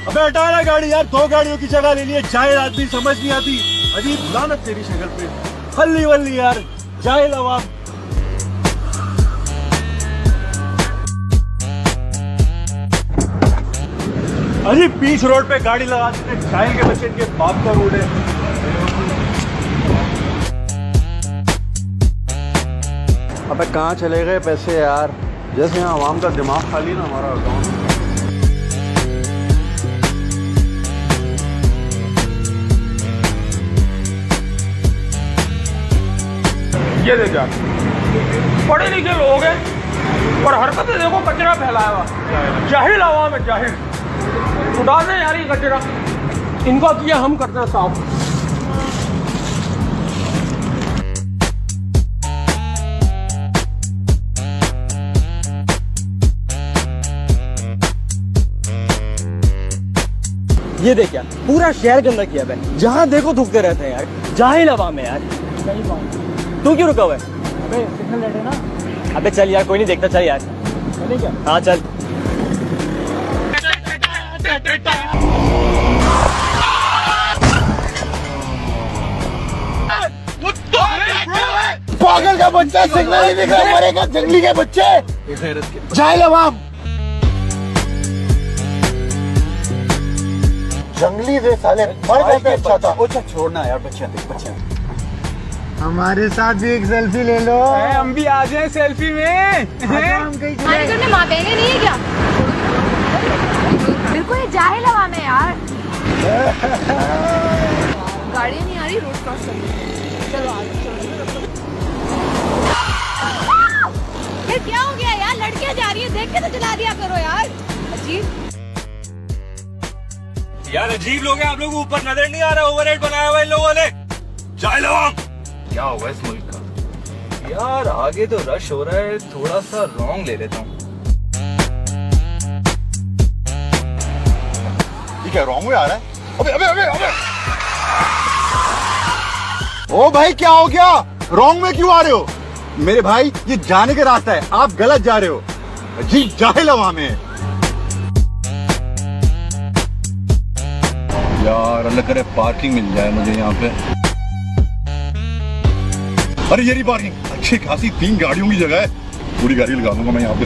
अबे हटा ना गाड़ी यार, 2 गाड़ियों की जगह ले ली है। जाहिल आदमी समझ नहीं आती, अजीब लानत तेरी शक्ल पे। हल्ली वल्ली यार, जाहिल अवाम। अजी बीच रोड पे गाड़ी लगा देते, जाहिल के बच्चे, इनके बाप का रोड है। अबे कहाँ चले गए पैसे यार? जैसे यहाँ आवाम का दिमाग खाली ना हमारा अकाउंट। ये देख यार, पढ़े लिखे लोग हैं और हरकतें देखो, कचरा फैलाया हुआ। जाहिल आवाम है, जाहिल। उठा दे यार ये कचरा, इनका किया हम करते हैं साफ। ये देख यार, पूरा शहर गंदा किया है। जहाँ देखो थूकते रहते हैं यार। जाहिल अवाम है यार। तू क्यों रुका हुआ है? अबे सिग्नल रेड है ना। अबे चल यार, कोई नहीं देखता, चल यार। चले क्या? हाँ चल। पागल का बच्चा सिग्नल नहीं दिख रहा, मरेगा जंगली के बच्चे। जाहिल अवाम, जंगली थे साले, मर जाते अच्छा था। अच्छा छोड़ना यार, बच्चे देख, बच्चे। हमारे साथ भी एक सेल्फी ले लो। हम भी आ जाए सेल्फी में। हमारे घर में माँ बहने नहीं है क्या? बिल्कुल ये जाहिल अवाम है यार। गाड़ियाँ नहीं आ रही, रोड क्रॉस कर रही। चलो आगे चलो। ये क्या हो गया यार? लड़कियाँ जा रही है, देख के तो चला दिया करो यार। अजीब यार, अजीब लोग हैं आप लोग। ऊपर नजर नहीं आ रहा, ओवरहेड बनाया हुआ इन लोगों ने। जाहिल अवाम, क्या होगा इस मुल्क का? यार आगे तो रश हो रहा है, थोड़ा सा रॉन्ग ले लेता हूँ। ठीक है, रॉन्ग में आ रहा है। अबे अबे अबे अबे, ओ भाई क्या हो गया? रॉन्ग में क्यों आ रहे हो? मेरे भाई ये जाने का रास्ता है, आप गलत जा रहे हो। अजीब जाहिल अवाम है यार। अल्लाह करे पार्किंग मिल जाए मुझे यहाँ पे। अरे ये रही पार्किंग, अच्छी खासी 3 गाड़ियों की जगह है। पूरी गाड़ी लगा दूंगा मैं यहाँ पे।